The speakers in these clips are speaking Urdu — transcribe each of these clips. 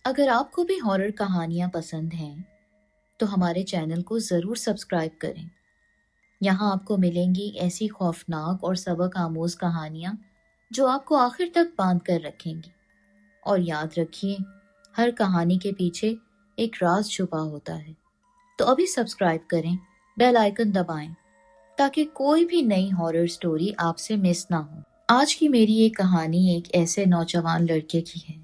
اگر آپ کو بھی ہارر کہانیاں پسند ہیں تو ہمارے چینل کو ضرور سبسکرائب کریں۔ یہاں آپ کو ملیں گی ایسی خوفناک اور سبق آموز کہانیاں جو آپ کو آخر تک باندھ کر رکھیں گی۔ اور یاد رکھیے، ہر کہانی کے پیچھے ایک راز چھپا ہوتا ہے۔ تو ابھی سبسکرائب کریں، بیل آئیکن دبائیں تاکہ کوئی بھی نئی ہارر سٹوری آپ سے مس نہ ہو۔ آج کی میری یہ کہانی ایک ایسے نوجوان لڑکے کی ہے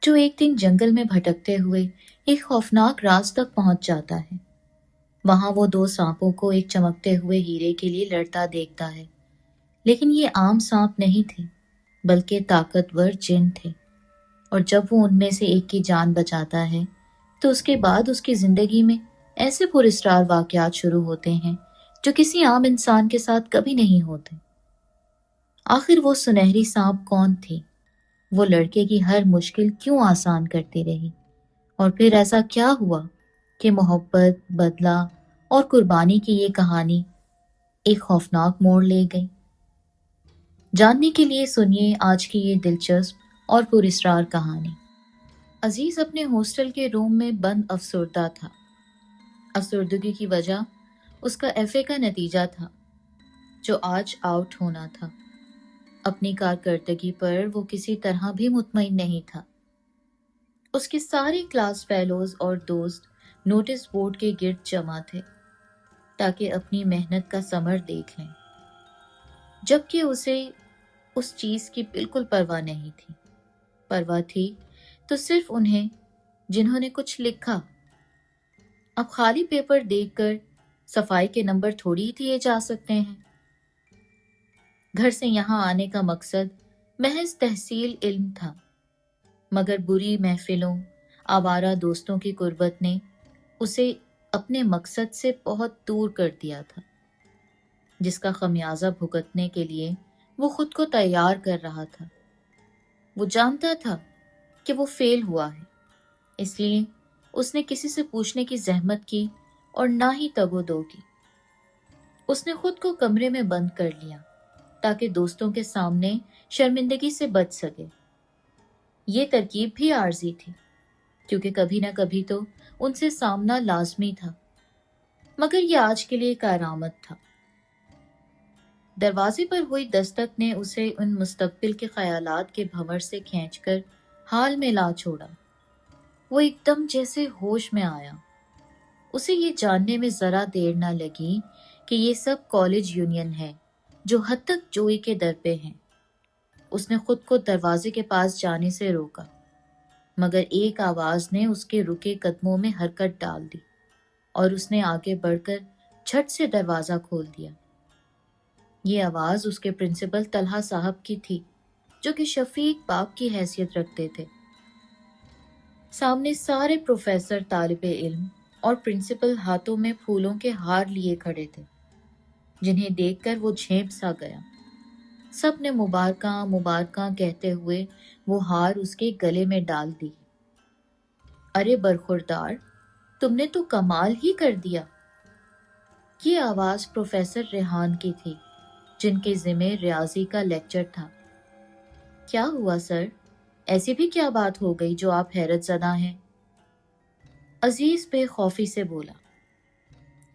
جو ایک دن جنگل میں بھٹکتے ہوئے ایک خوفناک راز تک پہنچ جاتا ہے۔ وہاں وہ دو سانپوں کو ایک چمکتے ہوئے ہیرے کے لیے لڑتا دیکھتا ہے، لیکن یہ عام سانپ نہیں تھے بلکہ طاقتور جن تھے، اور جب وہ ان میں سے ایک کی جان بچاتا ہے تو اس کے بعد اس کی زندگی میں ایسے پراسرار واقعات شروع ہوتے ہیں جو کسی عام انسان کے ساتھ کبھی نہیں ہوتے۔ آخر وہ سنہری سانپ کون تھی؟ وہ لڑکے کی ہر مشکل کیوں آسان کرتی رہی؟ اور پھر ایسا کیا ہوا کہ محبت، بدلہ اور قربانی کی یہ کہانی ایک خوفناک موڑ لے گئی؟ جاننے کے لیے سنیے آج کی یہ دلچسپ اور پراسرار کہانی۔ عزیز اپنے ہاسٹل کے روم میں بند افسردہ تھا۔ افسردگی کی وجہ اس کا ایف اے کا نتیجہ تھا جو آج آؤٹ ہونا تھا۔ اپنی کارکردگی پر وہ کسی طرح بھی مطمئن نہیں تھا۔ اس کے سارے کلاس فیلوز اور دوست نوٹس بورڈ کے گرد جمع تھے تاکہ اپنی محنت کا ثمر دیکھ لیں، جبکہ اسے اس چیز کی بالکل پرواہ نہیں تھی۔ پرواہ تھی تو صرف انہیں جنہوں نے کچھ لکھا۔ اب خالی پیپر دیکھ کر صفائی کے نمبر تھوڑی دیے جا سکتے ہیں۔ گھر سے یہاں آنے کا مقصد محض تحصیل علم تھا، مگر بری محفلوں، آوارہ دوستوں کی قربت نے اسے اپنے مقصد سے بہت دور کر دیا تھا، جس کا خمیازہ بھگتنے کے لیے وہ خود کو تیار کر رہا تھا۔ وہ جانتا تھا کہ وہ فیل ہوا ہے، اس لیے اس نے کسی سے پوچھنے کی زحمت کی اور نہ ہی تگ و دو کی۔ اس نے خود کو کمرے میں بند کر لیا تاکہ دوستوں کے سامنے شرمندگی سے بچ سکے۔ یہ ترکیب بھی عارضی تھی، کیونکہ کبھی نہ کبھی تو ان سے سامنا لازمی تھا، مگر یہ آج کے لیے کارآمد تھا۔ دروازے پر ہوئی دستک نے اسے ان مستقبل کے خیالات کے بھنور سے کھینچ کر حال میں لا چھوڑا۔ وہ ایک دم جیسے ہوش میں آیا۔ اسے یہ جاننے میں ذرا دیر نہ لگی کہ یہ سب کالج یونین ہے جو حد تک جوئی کے در پہ ہیں۔ اس نے خود کو دروازے کے پاس جانے سے روکا، مگر ایک آواز نے اس کے رکے قدموں میں حرکت ڈال دی اور اس نے آگے بڑھ کر جھٹ سے دروازہ کھول دیا۔ یہ آواز اس کے پرنسپل طلحہ صاحب کی تھی، جو کہ شفیق باپ کی حیثیت رکھتے تھے۔ سامنے سارے پروفیسر، طالب علم اور پرنسپل ہاتھوں میں پھولوں کے ہار لیے کھڑے تھے، جنہیں دیکھ کر وہ جھیپ سا گیا۔ سب نے مبارکاں مبارکاں کہتے ہوئے وہ ہار اس کے گلے میں ڈال دی۔ ارے برخوردار، تم نے تو کمال ہی کر دیا۔ یہ آواز پروفیسر ریحان کی تھی، جن کے ذمہ ریاضی کا لیکچر تھا۔ کیا ہوا سر؟ ایسی بھی کیا بات ہو گئی جو آپ حیرت زدہ ہیں؟ عزیز بے خوفی سے بولا۔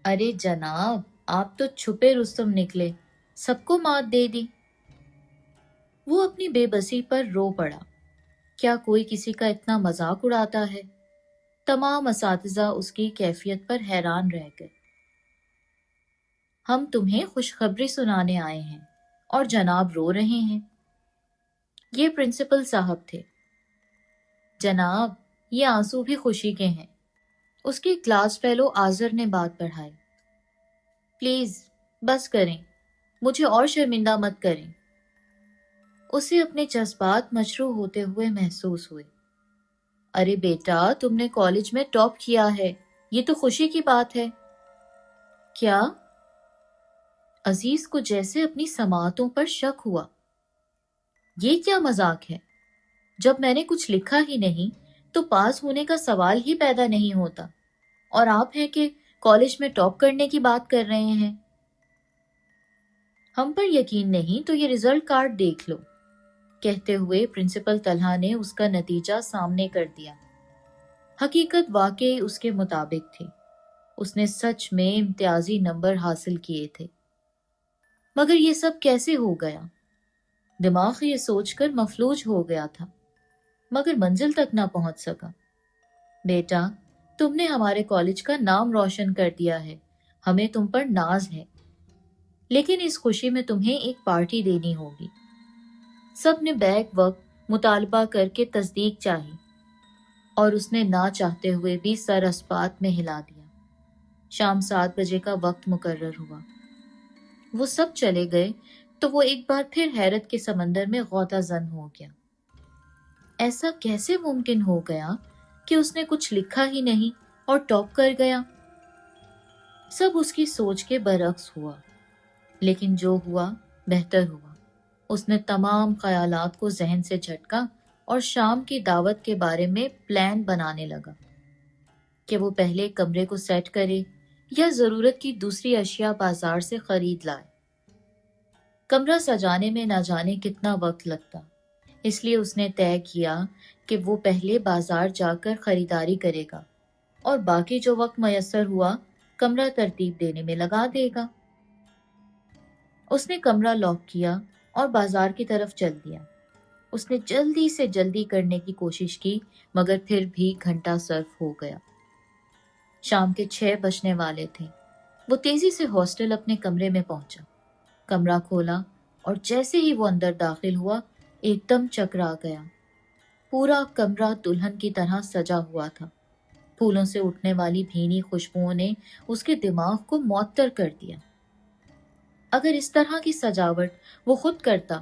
ارے جناب، آپ تو چھپے رستم نکلے، سب کو مات دے دی۔ وہ اپنی بے بسی پر رو پڑا۔ کیا کوئی کسی کا اتنا مذاق اڑاتا ہے؟ تمام اساتذہ اس کی کیفیت پر حیران رہ گئے۔ ہم تمہیں خوشخبری سنانے آئے ہیں اور جناب رو رہے ہیں۔ یہ پرنسپل صاحب تھے۔ جناب، یہ آنسو بھی خوشی کے ہیں۔ اس کے کلاس فیلو آذر نے بات بڑھائی۔ پلیز بس کریں، مجھے اور شرمندہ مت کریں۔ اسے اپنے جذبات مجروح ہوتے ہوئے محسوس ہوئے۔ ارے بیٹا، تم نے کالج میں ٹاپ کیا ہے، یہ تو خوشی کی بات ہے۔ کیا؟ عزیز کو جیسے اپنی سماعتوں پر شک ہوا۔ یہ کیا مذاق ہے؟ جب میں نے کچھ لکھا ہی نہیں تو پاس ہونے کا سوال ہی پیدا نہیں ہوتا، اور آپ ہیں کہ کالج میں ٹاپ کرنے کی بات کر رہے ہیں۔ ہم پر یقین نہیں تو یہ رزلٹ کارڈ دیکھ لو، کہتے ہوئے پرنسپل طلحہ نے اس کا نتیجہ سامنے کر دیا۔ حقیقت واقعی اس کے مطابق تھی۔ اس نے سچ میں امتیازی نمبر حاصل کیے تھے۔ مگر یہ سب کیسے ہو گیا؟ دماغ یہ سوچ کر مفلوج ہو گیا تھا، مگر منزل تک نہ پہنچ سکا۔ بیٹا، تم نے ہمارے کالج کا نام روشن کر دیا ہے، ہمیں تم پر ناز ہے، لیکن اس خوشی میں تمہیں ایک پارٹی دینی ہوگی۔ سب نے بیک وقت مطالبہ کر کے تصدیق چاہی، اور اس نے نہ چاہتے ہوئے بھی سر اسپات میں ہلا دیا۔ شام 7 بجے کا وقت مقرر ہوا۔ وہ سب چلے گئے تو وہ ایک بار پھر حیرت کے سمندر میں غوطہ زن ہو گیا۔ ایسا کیسے ممکن ہو گیا کہ اس نے کچھ لکھا ہی نہیں اور ٹاپ کر گیا؟ سب اس کی سوچ کے برعکس ہوا، لیکن جو ہوا بہتر ہوا۔ اس نے تمام خیالات کو ذہن سے جھٹکا اور شام کی دعوت کے بارے میں پلان بنانے لگا کہ وہ پہلے کمرے کو سیٹ کرے یا ضرورت کی دوسری اشیاء بازار سے خرید لائے۔ کمرہ سجانے میں نہ جانے کتنا وقت لگتا، اس لیے اس نے طے کیا کہ وہ پہلے بازار جا کر خریداری کرے گا اور باقی جو وقت میسر ہوا کمرہ ترتیب دینے میں لگا دے گا۔ اس نے کمرہ لاک کیا اور بازار کی طرف چل دیا۔ اس نے جلدی سے جلدی کرنے کی کوشش کی، مگر پھر بھی گھنٹہ صرف ہو گیا۔ شام کے 6 بجنے والے تھے۔ وہ تیزی سے ہاسٹل اپنے کمرے میں پہنچا، کمرہ کھولا اور جیسے ہی وہ اندر داخل ہوا ایک دم چکرا گیا۔ پورا کمرہ دلہن کی طرح سجا ہوا تھا۔ پھولوں سے اٹھنے والی بھینی خوشبوؤں نے اس کے دماغ کو معطر کر دیا۔ اگر اس طرح کی سجاوٹ وہ خود کرتا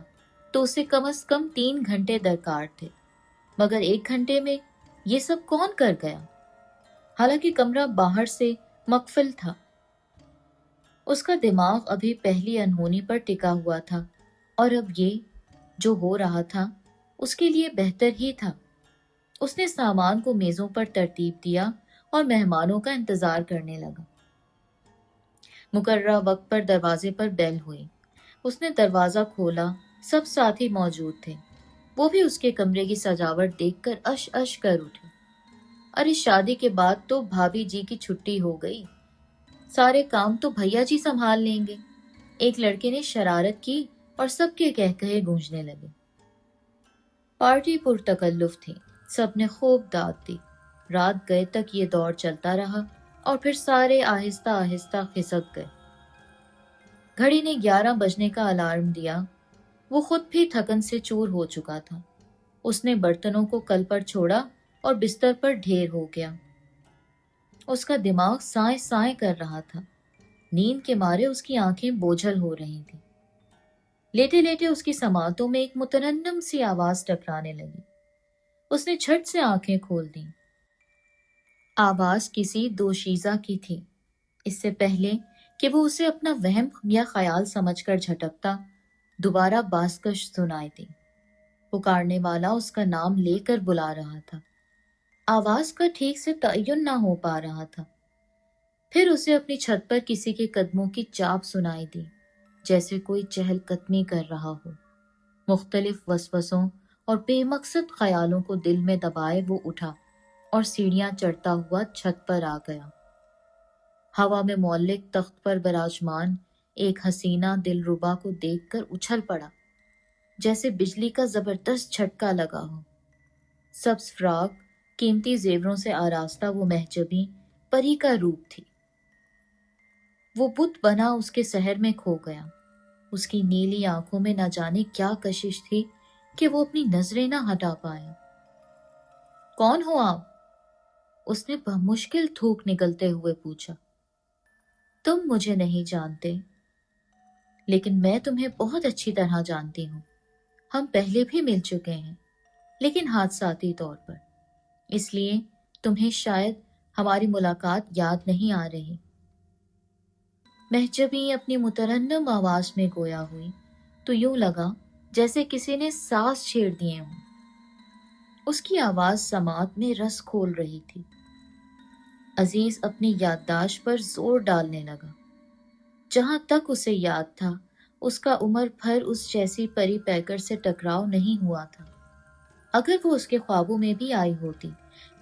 تو اسے کم از کم 3 گھنٹے درکار تھے، مگر 1 گھنٹے میں یہ سب کون کر گیا؟ حالانکہ کمرہ باہر سے مقفل تھا۔ اس کا دماغ ابھی پہلی انہونی پر ٹکا ہوا تھا، اور اب یہ جو ہو رہا تھا اس کے لیے بہتر ہی تھا۔ اس نے سامان کو میزوں پر ترتیب دیا اور مہمانوں کا انتظار کرنے لگا۔ مقررہ وقت پر دروازے پر بیل ہوئی۔ اس نے دروازہ کھولا، سب ساتھی موجود تھے۔ وہ بھی اس کے کمرے کی سجاوٹ دیکھ کر اش اش کر اٹھے۔ ارے شادی کے بعد تو بھابھی جی کی چھٹی ہو گئی، سارے کام تو بھیا جی سنبھال لیں گے۔ ایک لڑکے نے شرارت کی اور سب کے کہے گونجنے لگے۔ پارٹی پرتکلف تھی، سب نے خوب داد دی۔ رات گئے تک یہ دور چلتا رہا اور پھر سارے آہستہ آہستہ کھسک گئے۔ گھڑی نے 11 بجنے کا الارم دیا۔ وہ خود بھی تھکن سے چور ہو چکا تھا۔ اس نے برتنوں کو کل پر چھوڑا اور بستر پر ڈھیر ہو گیا۔ اس کا دماغ سائیں سائیں کر رہا تھا۔ نیند کے مارے اس کی آنکھیں بوجھل ہو رہی تھیں۔ لیٹے لیٹے اس کی سماعتوں میں ایک مترنم سی آواز ٹکرانے لگی۔ اس نے جھٹ سے آنکھیں کھول دیں۔ آواز کسی دوشیزہ کی تھی۔ اس سے پہلے کہ وہ اسے اپنا وہم یا خیال سمجھ کر جھٹکتا، دوبارہ بازکش سنائی دی۔ پکارنے والا اس کا نام لے کر بلا رہا تھا۔ آواز کا ٹھیک سے تعین نہ ہو پا رہا تھا۔ پھر اسے اپنی چھت پر کسی کے قدموں کی چاپ سنائی دی، جیسے کوئی چہل قدمی کر رہا ہو۔ مختلف وسوسوں اور بے مقصد خیالوں کو دل میں دبائے وہ اٹھا اور سیڑھیاں چڑھتا ہوا چھت پر آ گیا۔ ہوا میں معلق تخت پر براجمان ایک حسینہ دلربا کو دیکھ کر اچھل پڑا، جیسے بجلی کا زبردست جھٹکا لگا ہو۔ سبز فراق، قیمتی زیوروں سے آراستہ وہ مہجبیں پری کا روپ تھی۔ وہ بت بنا اس کے سحر میں کھو گیا۔ اس کی نیلی آنکھوں میں نہ جانے کیا کشش تھی کہ وہ اپنی نظریں نہ ہٹا پایا۔ کون ہو آپ؟ اس نے بمشکل تھوک نکلتے ہوئے پوچھا۔ تم مجھے نہیں جانتے، لیکن میں تمہیں بہت اچھی طرح جانتی ہوں۔ ہم پہلے بھی مل چکے ہیں، لیکن حادثاتی طور پر، اس لیے تمہیں شاید ہماری ملاقات یاد نہیں آ رہی۔ مہجبیں اپنی مترنم آواز میں گویا ہوئی تو یوں لگا جیسے کسی نے ساز چھیڑ دیے ہوں۔ اس کی آواز سماعت میں رس کھول رہی تھی۔ عزیز اپنی یادداشت پر زور ڈالنے لگا۔ جہاں تک اسے یاد تھا، اس کا عمر بھر اس جیسی پری پیکر سے ٹکراؤ نہیں ہوا تھا۔ اگر وہ اس کے خوابوں میں بھی آئی ہوتی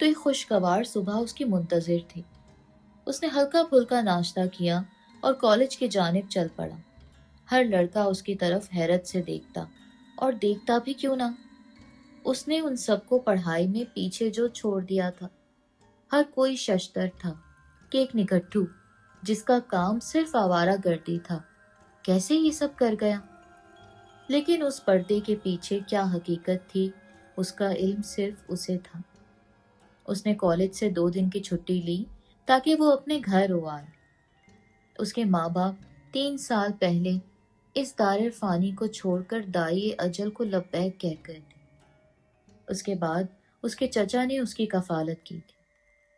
تو ایک خوشگوار صبح اس کی منتظر تھی۔ اس نے ہلکا پھلکا ناشتہ کیا اور کالج کی جانب چل پڑا۔ ہر لڑکا اس کی طرف حیرت سے دیکھتا، اور دیکھتا بھی کیوں نہ، اس نے ان سب کو پڑھائی میں پیچھے جو چھوڑ دیا تھا۔ ہر کوئی ششتر تھا کہ ایک نکھٹو جس کا کام صرف آوارہ گردی تھا کیسے یہ سب کر گیا۔ لیکن اس پردے کے پیچھے کیا حقیقت تھی، اس کا علم صرف اسے تھا۔ اس نے کالج سے 2 دن کی چھٹی لی تاکہ وہ اپنے گھر ہو آئے۔ اس کے ماں باپ 3 سال پہلے اس دار فانی کو چھوڑ کر دائی اجل کو لبیک کہہ گئے تھے۔ اس کے بعد اس کے چچا نے اس کی کفالت کی تھی۔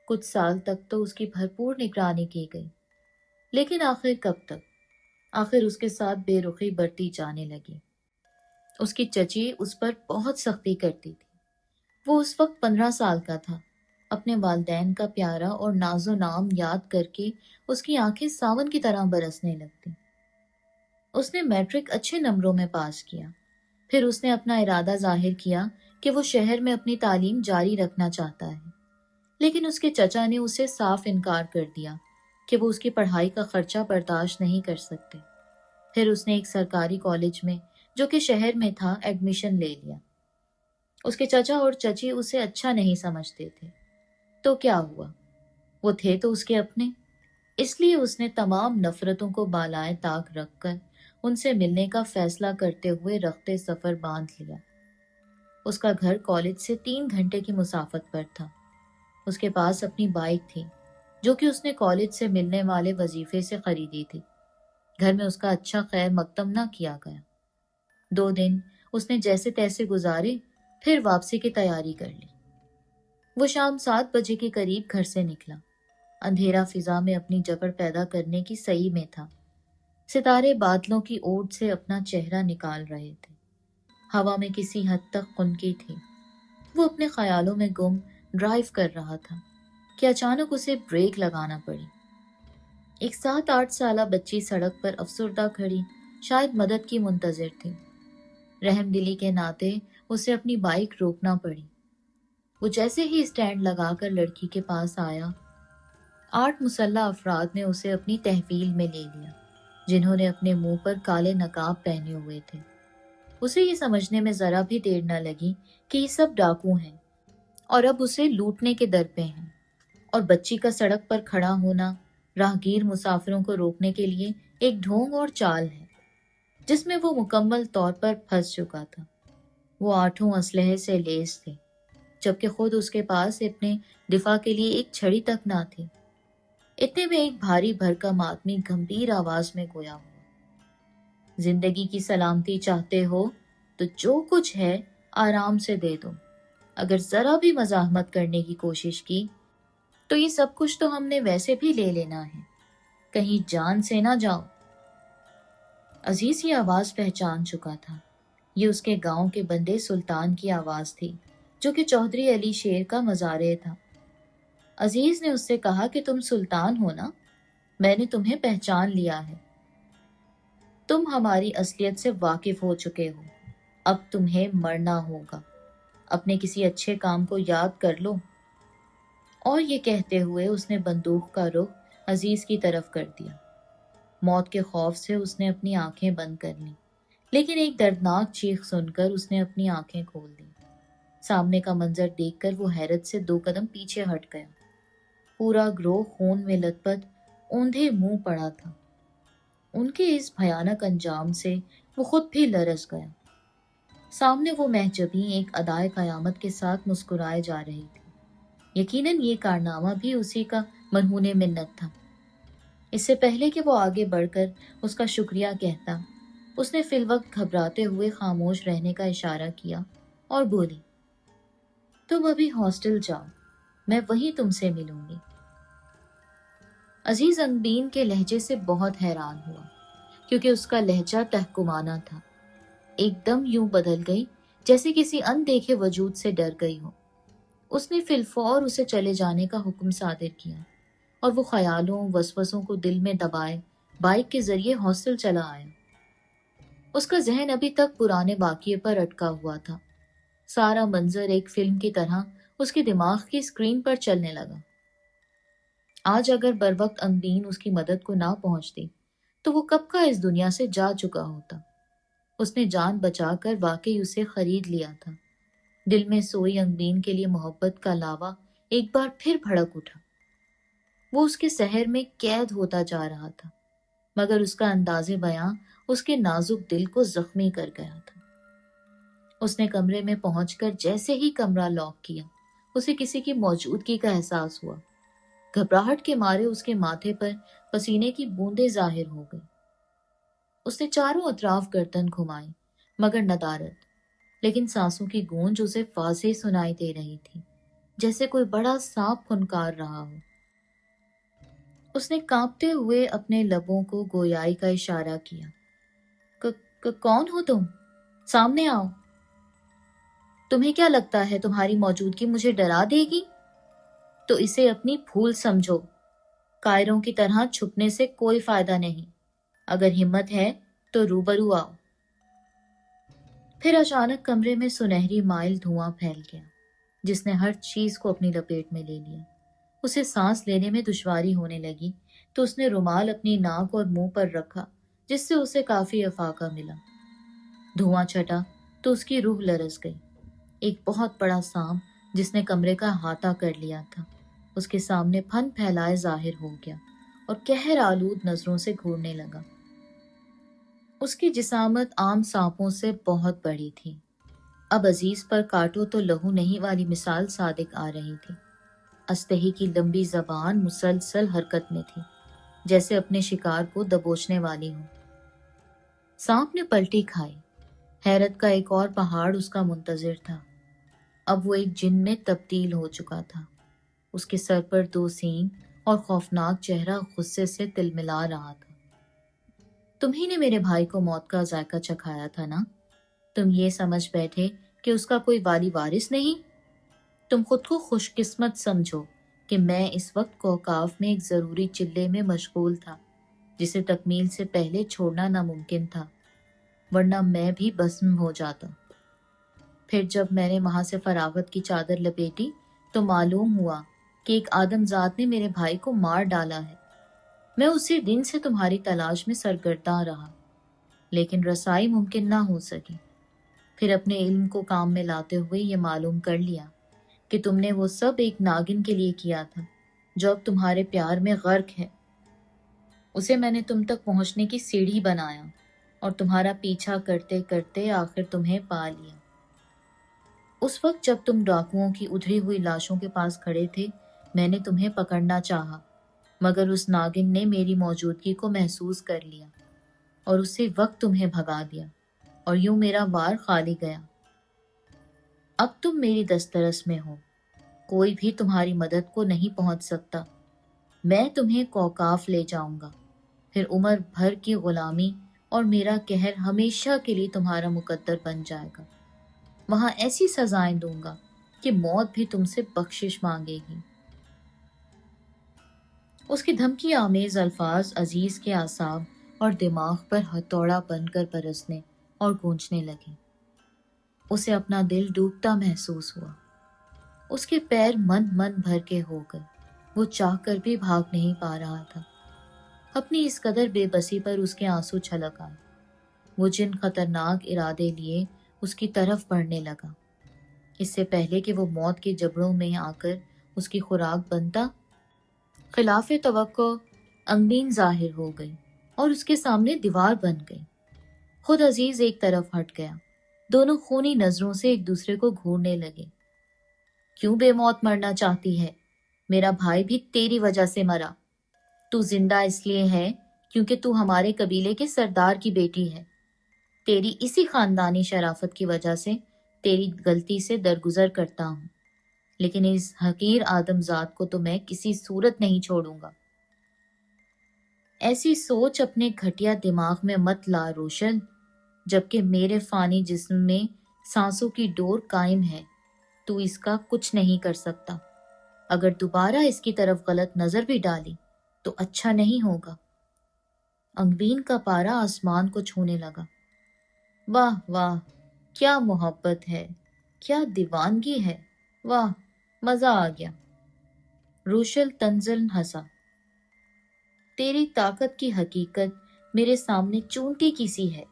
کچھ سال تک تو اس کی بھرپور نگرانی کی گئی، لیکن آخر کب تک؟ آخر اس کے ساتھ بے رخی برتی جانے لگی۔ اس کی چچی اس پر بہت سختی کرتی تھی۔ وہ اس وقت 15 سال کا تھا۔ اپنے والدین کا پیارا اور ناز و نام یاد کر کے اس کی آنکھیں ساون کی طرح برسنے لگتی۔ اس نے میٹرک اچھے نمبروں میں پاس کیا۔ پھر اس نے اپنا ارادہ ظاہر کیا کہ وہ شہر میں اپنی تعلیم جاری رکھنا چاہتا ہے، لیکن اس کے چچا نے اسے صاف انکار کر دیا کہ وہ اس کی پڑھائی کا خرچہ برداشت نہیں کر سکتے۔ پھر اس نے ایک سرکاری کالج میں جو کہ شہر میں تھا ایڈمیشن لے لیا۔ اس کے چچا اور چچی اسے اچھا نہیں سمجھتے تھے، تو کیا ہوا، وہ تھے تو اس کے اپنے، اس لیے اس نے تمام نفرتوں کو بالائے طاق رکھ کر ان سے ملنے کا فیصلہ کرتے ہوئے رخت سفر باندھ لیا۔ اس کا گھر کالج سے 3 گھنٹے کی مسافت پر تھا۔ اس کے پاس اپنی بائک تھی جو کہ اس نے کالج سے ملنے والے وظیفے سے خریدی تھی۔ گھر میں اس کا اچھا خیر مقدم نہ کیا گیا۔ 2 دن اس نے جیسے تیسے گزارے، پھر واپسی کی تیاری کر لی۔ وہ شام 7 بجے کے قریب گھر سے نکلا۔ اندھیرا فضا میں اپنی جکڑ پیدا کرنے کی سعی میں تھا۔ ستارے بادلوں کی اوٹ سے اپنا چہرہ نکال رہے تھے۔ ہوا میں کسی حد تک خنکی تھی۔ وہ اپنے خیالوں میں گم ڈرائیو کر رہا تھا کہ اچانک اسے بریک لگانا پڑی۔ ایک 7-8 سالہ بچی سڑک پر افسردہ کھڑی شاید مدد کی منتظر تھی۔ رحم دلی کے ناطے اسے اپنی بائک روکنا پڑی۔ وہ جیسے ہی اسٹینڈ لگا کر لڑکی کے پاس آیا، 8 مسلح افراد نے اسے اپنی تحویل میں لے لیا، جنہوں نے اپنے منہ پر کالے نقاب پہنے ہوئے تھے۔ اسے یہ سمجھنے میں ذرا بھی دیر نہ لگی کہ یہ سب ڈاکو ہیں اور اب اسے لوٹنے کے در پہ ہیں، اور بچی کا سڑک پر کھڑا ہونا راہگیر مسافروں کو روکنے کے لیے ایک ڈھونگ اور چال ہے جس میں وہ مکمل طور پر پھنس چکا تھا۔ وہ 8 اسلحے سے لیس تھے، جبکہ خود اس کے پاس اپنے دفاع کے لیے ایک چھڑی تک نہ تھی۔ اتنے میں ایک بھاری بھرکم آدمی گمبھیر آواز میں گویا ہوا، زندگی کی سلامتی چاہتے ہو تو جو کچھ ہے آرام سے دے دو، اگر ذرا بھی مزاحمت کرنے کی کوشش کی تو یہ سب کچھ تو ہم نے ویسے بھی لے لینا ہے، کہیں جان سے نہ جاؤ۔ عزیز یہ آواز پہچان چکا تھا۔ یہ اس کے گاؤں کے بندے سلطان کی آواز تھی، جو کہ چودھری علی شیر کا مزارع تھا۔ عزیز نے اس سے کہا کہ تم سلطان ہو نا، میں نے تمہیں پہچان لیا ہے، تم ہماری اصلیت سے واقف ہو چکے ہو، اب تمہیں مرنا ہوگا، اپنے کسی اچھے کام کو یاد کر لو۔ اور یہ کہتے ہوئے اس نے بندوق کا رخ عزیز کی طرف کر دیا۔ موت کے خوف سے اس نے اپنی آنکھیں بند کر لیں، لیکن ایک دردناک چیخ سن کر اس نے اپنی آنکھیں کھول دیں۔ سامنے کا منظر دیکھ کر وہ حیرت سے 2 قدم پیچھے ہٹ گیا۔ پورا گروہ خون میں لت پت اوندھے منہ پڑا تھا۔ ان کے اس بھیانک انجام سے وہ خود بھی لرز گیا۔ سامنے وہ محجبیں ایک ادائے قیامت کے ساتھ مسکرائے جا رہی تھی۔ یقیناً یہ کارنامہ بھی اسی کا مرہون منت تھا۔ اس سے پہلے کہ وہ آگے بڑھ کر اس کا شکریہ کہتا، اس نے فی الوقت گھبراتے ہوئے خاموش رہنے کا اشارہ کیا اور بولی، تم ابھی ہاسٹل جاؤ، میں وہیں تم سے ملوں گی۔ عزیز انگبین کے لہجے سے بہت حیران ہوا، کیونکہ اس کا لہجہ تحکمانہ تھا۔ ایک دم یوں بدل گئی جیسے کسی اندیکھے وجود سے ڈر گئی ہو۔ اس نے فی الفور اسے چلے جانے کا حکم صادر کیا، اور وہ خیالوں وسوسوں کو دل میں دبائے بائک کے ذریعے ہاسٹل چلا آیا۔ اس کا ذہن ابھی تک پرانے واقعے پر اٹکا ہوا تھا۔ سارا منظر ایک فلم کی طرح اس کے دماغ کی اسکرین پر چلنے لگا۔ آج اگر بر وقت انگبین اس کی مدد کو نہ پہنچتی تو وہ کب کا اس دنیا سے جا چکا ہوتا۔ اس نے جان بچا کر واقعی اسے خرید لیا تھا۔ دل میں سوئی انگبین کے لیے محبت کا لاوا ایک بار پھر بھڑک اٹھا۔ وہ اس کے سحر میں قید ہوتا جا رہا تھا، مگر اس کا انداز بیاں اس کے نازک دل کو زخمی کر گیا تھا۔ اس نے کمرے میں پہنچ کر جیسے ہی کمرہ لاک کیا، اسے کسی کی موجودگی کا احساس ہوا۔ گھبراہٹ کے مارے اس کے ماتھے پر پسینے کی بوندیں ظاہر ہو گئی۔ اس نے چاروں اطراف گردن گھمائی مگر ندارت، لیکن سانسوں کی گونج اسے واضح سنائی دے رہی تھی، جیسے کوئی بڑا سانپ پھنکار رہا ہو۔ اس نے کانپتے ہوئے اپنے لبوں کو گویائی کا اشارہ کیا۔ کون ہو تم؟ سامنے آؤ۔ تمہیں کیا لگتا ہے تمہاری موجودگی مجھے ڈرا دے گی؟ تو اسے اپنی بھول سمجھو۔ کائروں کی طرح چھپنے سے کوئی فائدہ نہیں۔ اگر ہمت ہے تو روبرو آؤ۔ پھر اچانک کمرے میں سنہری مائل دھواں پھیل گیا، جس نے ہر چیز کو اپنی لپیٹ میں لے لیا۔ اسے سانس لینے میں دشواری ہونے لگی تو اس نے رومال اپنی ناک اور منہ پر رکھا، جس سے اسے کافی افاقہ ملا۔ دھواں چھٹا تو اس کی روح لرز گئی۔ ایک بہت بڑا سانپ جس نے کمرے کا احاطہ کر لیا تھا، اس کے سامنے پھن پھیلائے ظاہر ہو گیا اور قہر آلود نظروں سے گھورنے لگا۔ اس کی جسامت عام سانپوں سے بہت بڑی تھی۔ اب عزیز پر کاٹو تو لہو نہیں والی مثال صادق آ رہی تھی۔ استحی کی لمبی زبان مسلسل حرکت میں تھی، جیسے اپنے شکار کو دبوچنے والی ہو۔ سانپ نے پلٹی کھائی۔ حیرت کا ایک اور پہاڑ اس کا منتظر تھا۔ اب وہ ایک جن میں تبدیل ہو چکا تھا۔ اس کے سر پر 2 سینگ اور خوفناک چہرہ غصے سے تلملا رہا تھا۔ تمہیں نے میرے بھائی کو موت کا ذائقہ چکھایا تھا نا؟ تم یہ سمجھ بیٹھے کہ اس کا کوئی والی وارث نہیں؟ تم خود کو خوش قسمت سمجھو کہ میں اس وقت کوکاف میں ایک ضروری چلے میں مشغول تھا، جسے تکمیل سے پہلے چھوڑنا ناممکن تھا، ورنہ میں بھی بھسم ہو جاتا۔ پھر جب میں نے وہاں سے فراغت کی چادر لپیٹی تو معلوم ہوا کہ ایک آدم ذات نے میرے بھائی کو مار ڈالا ہے۔ میں اسی دن سے تمہاری تلاش میں سرگرداں رہا، لیکن رسائی ممکن نہ ہو سکی۔ پھر اپنے علم کو کام میں لاتے ہوئے یہ معلوم کر لیا کہ تم نے وہ سب ایک ناگن کے لیے کیا تھا جو اب تمہارے پیار میں غرق ہے۔ اسے میں نے تم تک پہنچنے کی سیڑھی بنایا اور تمہارا پیچھا کرتے کرتے آخر تمہیں پا لیا۔ اس وقت جب تم ڈاکوؤں کی ادھری ہوئی لاشوں کے پاس کھڑے تھے، میں نے تمہیں پکڑنا چاہا، مگر اس ناگن نے میری موجودگی کو محسوس کر لیا اور اسی وقت تمہیں بھگا دیا، اور یوں میرا وار خالی گیا۔ اب تم میری دسترس میں ہو، کوئی بھی تمہاری مدد کو نہیں پہنچ سکتا۔ میں تمہیں کوکاف لے جاؤں گا، پھر عمر بھر کی غلامی اور میرا قہر ہمیشہ کے لیے تمہارا مقدر بن جائے گا۔ وہاں ایسی سزائیں دوں گا کہ موت بھی تم سے بخشش مانگے گی۔ اس کی دھمکی آمیز الفاظ عزیز کے اعصاب اور دماغ پر ہتھوڑا بن کر برسنے اور گونجنے لگے۔ اسے اپنا دل ڈوبتا محسوس ہوا۔ اس کے پیر من بھر کے ہو گئے۔ وہ چاہ کر بھی بھاگ نہیں پا رہا تھا۔ اپنی اس قدر بے بسی پر اس کے آنسو چھلک آئے۔ وہ جن خطرناک ارادے لیے اس کی طرف بڑھنے لگا۔ اس سے پہلے کہ وہ موت کے جبڑوں میں آ کر اس کی خوراک بنتا، خلاف توقع انگبین ظاہر ہو گئی اور اس کے سامنے دیوار بن گئی۔ خود عزیز ایک طرف ہٹ گیا۔ دونوں خونی نظروں سے ایک دوسرے کو گھورنے لگے۔ کیوں بے موت مرنا چاہتی ہے؟ میرا بھائی بھی تیری وجہ سے مرا۔ تو زندہ اس لیے ہے کیونکہ تو ہمارے قبیلے کے سردار کی بیٹی ہے۔ تیری اسی خاندانی شرافت کی وجہ سے تیری غلطی سے درگزر کرتا ہوں، لیکن اس حقیر آدم ذات کو تو میں کسی صورت نہیں چھوڑوں گا۔ ایسی سوچ اپنے گھٹیا دماغ میں مت لا روشن، جبکہ میرے فانی جسم میں سانسوں کی ڈور قائم ہے۔ تو اس کا کچھ نہیں کر سکتا۔ اگر دوبارہ اس کی طرف غلط نظر بھی ڈالی تو اچھا نہیں ہوگا۔ انگبین کا پارا آسمان کو چھونے لگا۔ واہ واہ، کیا محبت ہے، کیا دیوانگی ہے، واہ مزہ آ گیا۔ روشل تنزل ہنسا۔ تیری طاقت کی حقیقت میرے سامنے چونٹی کی سی ہے۔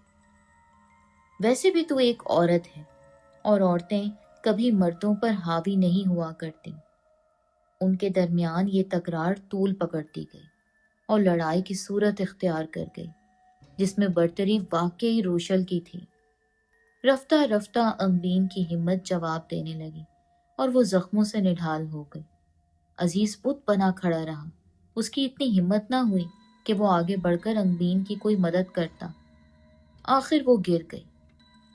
ویسے بھی تو ایک عورت ہے اور عورتیں کبھی مردوں پر حاوی نہیں ہوا کرتی۔ ان کے درمیان یہ تکرار طول پکڑتی گئی اور لڑائی کی صورت اختیار کر گئی جس میں برتری واقعی روشل کی تھی۔ رفتہ رفتہ امبین کی ہمت جواب دینے لگی اور وہ زخموں سے نڈھال ہو گئی۔ عزیز بت بنا کھڑا رہا۔ اس کی اتنی ہمت نہ ہوئی کہ وہ آگے بڑھ کر امبین کی کوئی مدد کرتا۔ آخر وہ گر گئی۔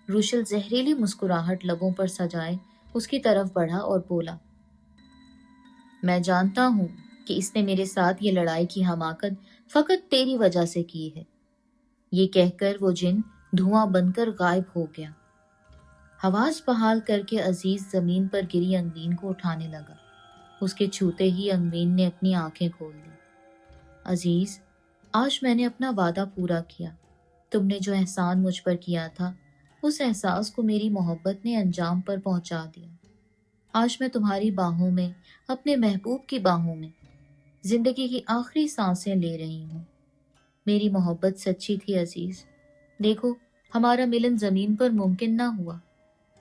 روشل زہریلی مسکراہٹ لبوں پر سجائے اس کی طرف بڑھا اور بولا، میں جانتا ہوں کہ اس نے میرے ساتھ یہ لڑائی کی حماقت فقط تیری وجہ سے کی ہے۔ یہ کہہ کر وہ جن دھواں بن کر غائب ہو گیا۔ حواس بحال کر کے عزیز زمین پر گری انگبین کو اٹھانے لگا۔ اس کے چھوتے ہی انگبین نے اپنی آنکھیں کھول لی۔ عزیز، آج میں نے اپنا وعدہ پورا کیا۔ تم نے جو احسان مجھ پر کیا تھا، اس احساس کو میری محبت نے انجام پر پہنچا دیا۔ آج میں تمہاری باہوں میں، اپنے محبوب کی باہوں میں، زندگی کی آخری سانسیں لے رہی ہوں۔ میری محبت سچی تھی عزیز۔ دیکھو، ہمارا ملن زمین پر ممکن نہ ہوا،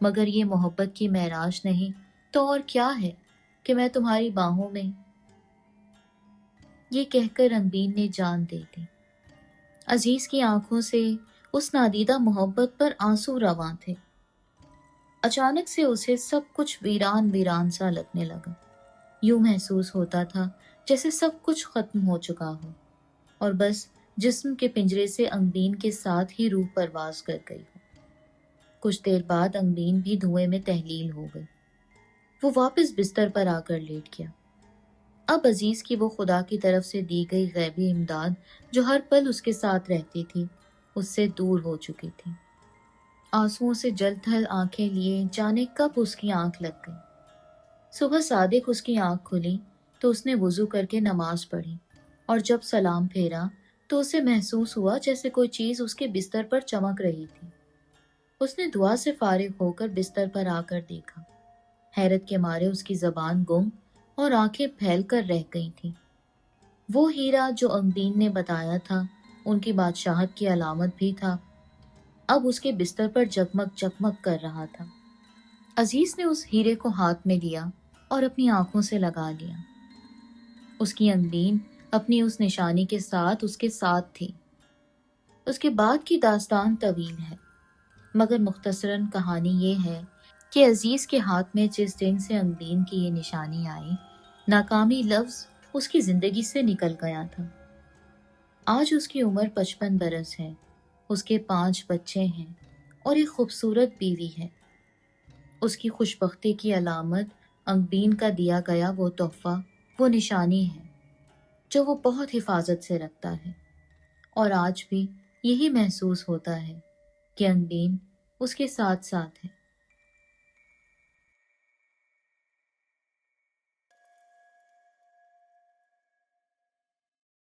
مگر یہ محبت کی معراج نہیں تو اور کیا ہے کہ میں تمہاری باہوں میں۔ یہ کہہ کر انگبین نے جان دے دی۔ عزیز کی آنکھوں سے اس نادیدہ محبت پر آنسو رواں تھے۔ اچانک سے اسے سب کچھ ویران ویران سا لگنے لگا۔ یوں محسوس ہوتا تھا جیسے سب کچھ ختم ہو چکا ہو اور بس جسم کے پنجرے سے انگبین کے ساتھ ہی روح پرواز کر گئی ہو۔ کچھ دیر بعد انگبین بھی دھوئیں میں تحلیل ہو گئی۔ وہ واپس بستر پر آ کر لیٹ گیا۔ اب عزیز کی وہ خدا کی طرف سے دی گئی غیبی امداد جو ہر پل اس کے ساتھ رہتی تھی، اس سے دور ہو چکی تھی۔ آنسوؤں سے جل تھل آنکھیں لیے جانے کب اس کی آنکھ لگ گئی۔ صبح صادق اس کی آنکھ کھلی تو اس نے وضو کر کے نماز پڑھی اور جب سلام پھیرا تو اسے محسوس ہوا جیسے کوئی چیز اس کے بستر پر چمک رہی تھی۔ اس نے دعا سے فارغ ہو کر بستر پر آ کر دیکھا۔ حیرت کے مارے اس کی زبان گم اور آنکھیں پھیل کر رہ گئی تھیں۔ وہ ہیرا جو انگبین نے بتایا تھا ان کی بادشاہت کی علامت بھی تھا، اب اس کے بستر پر جگمگ جگمگ کر رہا تھا۔ عزیز نے اس ہیرے کو ہاتھ میں لیا اور اپنی آنکھوں سے لگا لیا۔ اس کی انگبین اپنی اس نشانی کے ساتھ تھی۔ اس کے بعد کی داستان طویل ہے، مگر مختصراً کہانی یہ ہے کہ عزیز کے ہاتھ میں جس دن سے انگبین کی یہ نشانی آئی، ناکامی لفظ اس کی زندگی سے نکل گیا تھا۔ آج اس کی عمر 55 برس ہے، اس کے 5 بچے ہیں اور ایک خوبصورت بیوی ہے۔ اس کی خوشبختی کی علامت انگبین کا دیا گیا وہ تحفہ، وہ نشانی ہے جو وہ بہت حفاظت سے رکھتا ہے، اور آج بھی یہی محسوس ہوتا ہے کہ انگبین اس کے ساتھ ساتھ ہے۔